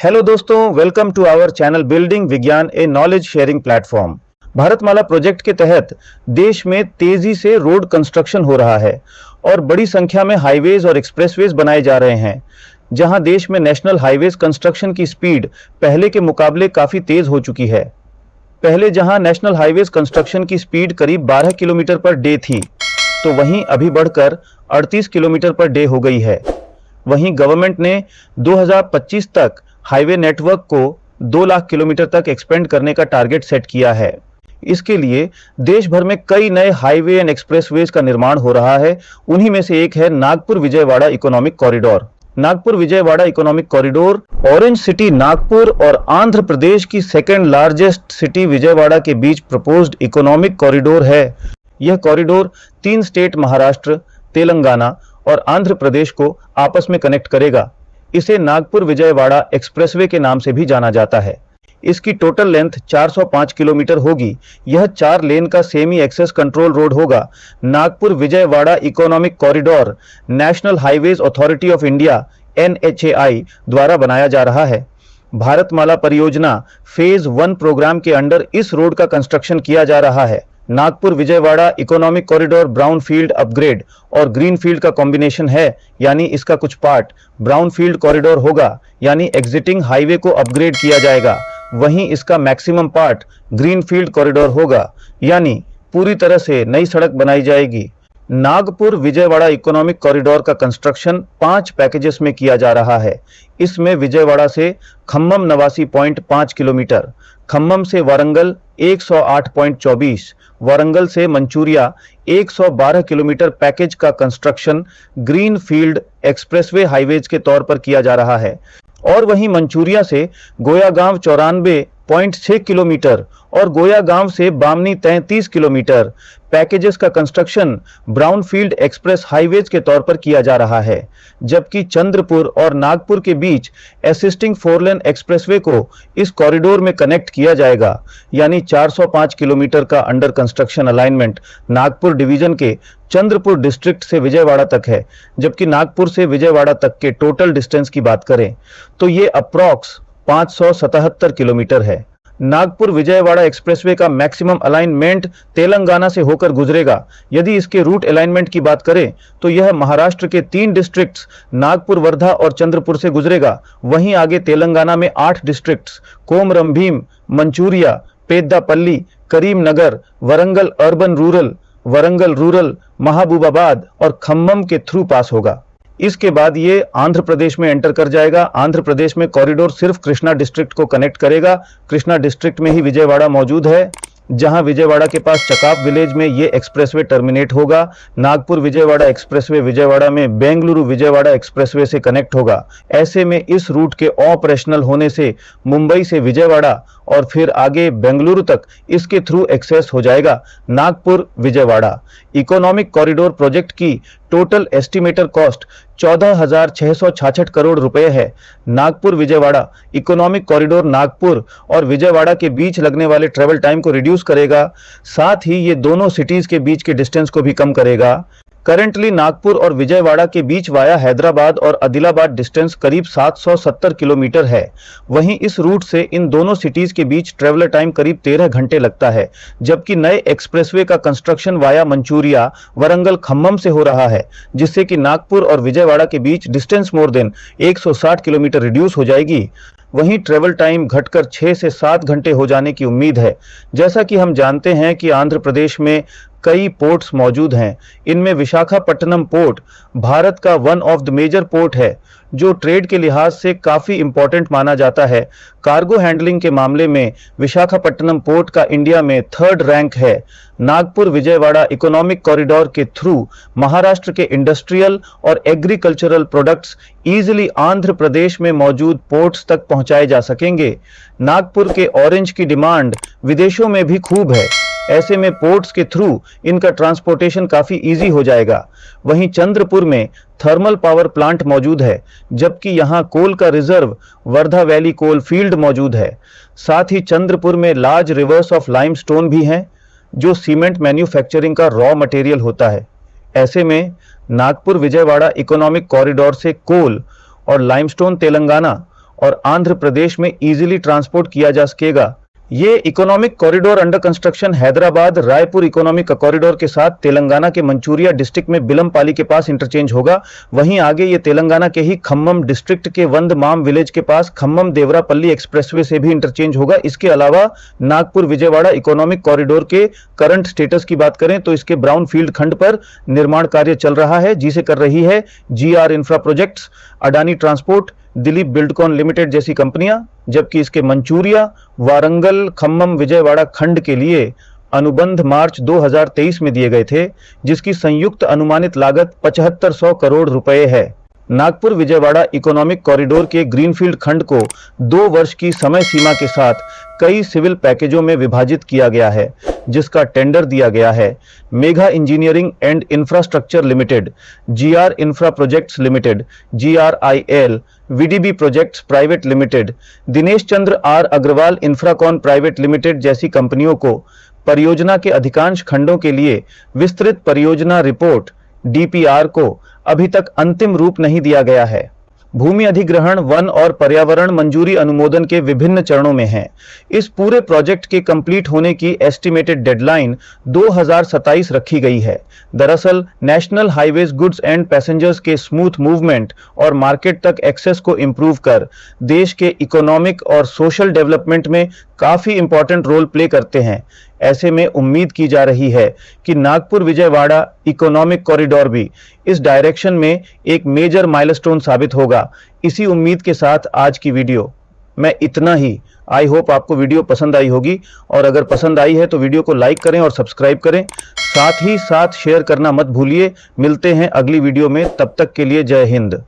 Hello दोस्तों, welcome to our channel building Vigyan a knowledge sharing platform. Bharatmala project के तहत देश में तेजी से रोड कंस्ट्रक्शन हो रहा है और बड़ी संख्या में हाईवेज और एक्सप्रेसवेज बनाए जा रहे हैं। जहां देश में नेशनल हाईवेज कंस्ट्रक्शन की स्पीड पहले के मुकाबले काफी तेज हो चुकी है। पहले जहां नेशनल हाईवेज कंस्ट्रक्शन की स्पीड करीब 12 किलोमीटर पर डे थी, तो वहीं अभी बढ़कर 38 किलोमीटर पर डे हो गई है। वहीं गवर्नमेंट ने 2025 तक हाईवे नेटवर्क को 2 लाख किलोमीटर तक एक्सपेंड करने का टारगेट सेट किया है। इसके लिए देश भर में कई नए हाईवे एंड एक्सप्रेसवेज का निर्माण हो रहा है। उन्हीं में से एक है Nagpur Vijayawada economic corridor. Nagpur Vijayawada economic corridor orange city Nagpur और आंध्र प्रदेश की सेकेंड लार्जेस्ट सिटी विजयवाड़ा के बीच प्रपोज्ड इकोनॉमिक कॉरिडोर है। यह कॉरिडोर 3 स्टेट महाराष्ट्र, तेलंगाना और आंध्र प्रदेश को आपस में कनेक्ट करेगा। इसे नागपुर विजयवाड़ा एक्सप्रेसवे के नाम से भी जाना जाता है। इसकी टोटल लेंथ 405 किलोमीटर होगी। यह 4 लेन का सेमी एक्सेस कंट्रोल रोड होगा। Nagpur Vijayawada economic corridor national highways authority of India NHAI द्वारा बनाया जा रहा है। भारतमाला परियोजना फेज 1 प्रोग्राम के अंडर इस रोड का कंस्ट्रक्शन किया जा रहा है। Nagpur Vijayawada economic corridor brown field upgrade और ग्रीन फील्ड का कॉम्बिनेशन है, यानी इसका कुछ पार्ट ब्राउन फील्ड कॉरिडोर होगा, यानी एग्जिटिंग हाईवे को अपग्रेड किया जाएगा। वहीं इसका maximum part green field corridor होगा, यानी पूरी तरह से नई सड़क बनाई जाएगी। नागपुर विजयवाड़ा इकोनॉमिक कॉरिडोर का कंस्ट्रक्शन 5 पैकेजेस में किया जा रहा है। इसमें विजयवाड़ा से खम्मम 89.5 किलोमीटर, खम्मम से वारंगल 108.24, वारंगल से मंचूरिया 112 किलोमीटर पैकेज का construction green field expressway highways के तौर पर किया जा रहा है। और वहीं मंचूरिया से गोयागांव 94.6 किलोमीटर और गोयागांव से बामनी 33 किलोमीटर पैकेजेस का construction brown field express highways के तौर पर किया जा रहा है। जबकि चंद्रपुर और नागपुर के बीच असिस्टिंग 4 लेन एक्सप्रेसवे को इस कॉरिडोर में कनेक्ट किया जाएगा, यानी 405 किलोमीटर का under construction alignment Nagpur division के चंद्रपुर डिस्ट्रिक्ट से विजयवाड़ा तक है। जबकि नागपुर से विजयवाड़ा तक के टोटल डिस्टेंस की बात करें तो ये अप्रॉक्स 577 किलोमीटर है। नागपुर विजयवाड़ा एक्सप्रेसवे का मैक्सिमम अलाइनमेंट तेलंगाना से होकर गुजरेगा। यदि इसके रूट अलाइनमेंट की बात करें तो यह महाराष्ट्र के 3 डिस्ट्रिक्ट्स नागपुर, वर्धा और चंद्रपुर से गुजरेगा। वहीं आगे तेलंगाना में 8 districts Komaram Bhim, Manchuria, Peddapalli, Karimnagar, Warangal urban rural, Warangal rural, Mahabubabad और खम्मम के थ्रू पास होगा। इसके बाद ये आंध्र प्रदेश में एंटर कर जाएगा। आंध्र प्रदेश में कॉरिडोर सिर्फ कृष्णा डिस्ट्रिक्ट को कनेक्ट करेगा। कृष्णा डिस्ट्रिक्ट में ही विजयवाड़ा मौजूद है, जहां विजयवाड़ा के पास चकाप विलेज में ये एक्सप्रेसवे टर्मिनेट होगा। नागपुर विजयवाड़ा एक्सप्रेसवे विजयवाड़ा में बेंगलुरु विजयवाड़ा एक्सप्रेसवे से कनेक्ट होगा। ऐसे में इस रूट के ऑपरेशनल होने से मुंबई से विजयवाड़ा और फिर आगे बेंगलुरु तक इसके थ्रू एक्सेस हो जाएगा। Nagpur Vijayawada economic corridor project की टोटल एस्टिमेटर कॉस्ट 14,666 करोड़ रुपए है। नागपुर विजयवाड़ा इकोनॉमिक कॉरिडोर नागपुर और विजयवाड़ा के बीच लगने वाले ट्रेवल टाइम को रिड्यूस करेगा। साथ ही ये दोनों सिटीज के बीच के डिस्टेंस को भी कम करेगा। करंटली नागपुर और विजयवाड़ा के बीच वाया हैदराबाद और आदिलाबाद डिस्टेंस करीब 770 किलोमीटर है। वहीं इस रूट से इन दोनों सिटीज के बीच ट्रेवलर टाइम करीब 13 घंटे लगता है। जबकि नए एक्सप्रेसवे का construction via Manchuria, Warangal, Khammam से हो रहा है, जिससे कि नागपुर और विजयवाड़ा के बीच distance more than 160 kilometre reduce हो जाएगी। वहीं ट्रेवल टाइम घटकर 6 से 7 घंटे हो जाने की उम्मीद है। जैसा कि हम जानते हैं कि आंध्र प्रदेश में कई पोर्ट्स मौजूद हैं। इनमें विशाखापट्टनम पोर्ट भारत का one of the major port है, जो ट्रेड के लिहाज से काफ़ी इंपॉर्टेंट माना जाता है। कार्गो हैंडलिंग के मामले में विशाखापट्टनम पोर्ट का इंडिया में 3rd रैंक है। नागपुर विजयवाड़ा इकोनॉमिक कॉरिडोर के थ्रू महाराष्ट्र के इंडस्ट्रियल और agricultural products easily Andhra Pradesh में मौजूद पोर्ट्स तक पहुंचाए जा सकेंगे। नागपुर के ऑरेंज की डिमांड विदेशों में भी खूब है। ऐसे में पोर्ट्स के थ्रू इनका ट्रांसपोर्टेशन काफी इजी हो जाएगा। वहीं चंद्रपुर में थर्मल पावर प्लांट मौजूद है, जबकि यहां कोल का reserve Wardha valley coal field मौजूद है। साथ ही चंद्रपुर में लार्ज रिवर्स ऑफ लाइमस्टोन भी हैं, जो सीमेंट मैन्युफैक्चरिंग का रॉ मटेरियल होता है। ऐसे में नागपुर विजयवाड़ा इकोनॉमिक कॉरिडोर से कोल और लाइमस्टोन तेलंगाना और आंध्र प्रदेश में इजीली ट्रांसपोर्ट किया जा सकेगा। ये economic corridor under construction Hyderabad Raipur economic corridor के साथ तेलंगाना के मंचूरिया डिस्ट्रिक्ट में बिलमपाली के पास इंटरचेंज होगा। वहीं आगे ये तेलंगाना के ही खम्मम डिस्ट्रिक्ट के वंदमाम विलेज के पास खम्मम देवरापल्ली एक्सप्रेसवे से भी इंटरचेंज होगा। इसके अलावा नागपुर विजयवाड़ा इकोनॉमिक कॉरिडोर के करंट स्टेटस की बात करें तो इसके ब्राउन फील्ड खंड पर निर्माण कार्य चल रहा है, जिसे कर रही है GR infra projects, Adani transport, Dilip Buildcon limited जैसी कंपनियां, जबकि इसके मंचूरिया वारंगल खम्मम विजयवाड़ा खंड के लिए अनुबंध मार्च 2023 में दिए गए थे, जिसकी संयुक्त अनुमानित लागत 7500 करोड़ रुपए है। नागपुर विजयवाड़ा इकोनॉमिक कॉरिडोर के ग्रीनफील्ड खंड को 2 वर्ष की समय सीमा के साथ कई सिविल पैकेजों में विभाजित किया गया है, जिसका टेंडर दिया गया है Megha engineering and infrastructure limited, GR infra projects limited, GRIL, VDB projects private limited, Dinesh Chandra R Agarwal infracon private limited जैसी कंपनियों को परियोजना के अधिकांश खंडों के लिए विस्तृत परियोजना रिपोर्ट DPR को अभी तक अंतिम रूप नहीं दिया गया है। भूमि अधिग्रहण, वन और पर्यावरण मंजूरी अनुमोदन के विभिन्न चरणों में है। इस पूरे प्रोजेक्ट के कंप्लीट होने की एस्टिमेटेड डेडलाइन 2027 रखी गई है। दरअसल national highways goods and passengers के स्मूथ मूवमेंट और मार्केट तक एक्सेस को इंप्रूव कर देश के इकोनॉमिक और सोशल डेवलपमेंट में काफी इंपॉर्टेंट रोल प्ले करते हैं। ऐसे में उम्मीद की जा रही है कि नागपुर विजयवाड़ा इकोनॉमिक कॉरिडोर भी इस डायरेक्शन में एक मेजर माइलस्टोन साबित होगा। इसी उम्मीद के साथ आज की वीडियो में इतना ही। आई होप आपको वीडियो पसंद आई होगी, और अगर पसंद आई है तो वीडियो को लाइक करें और सब्सक्राइब करें, साथ ही साथ शेयर करना मत भूलिए। मिलते हैं अगली वीडियो में, तब तक के लिए जय हिंद।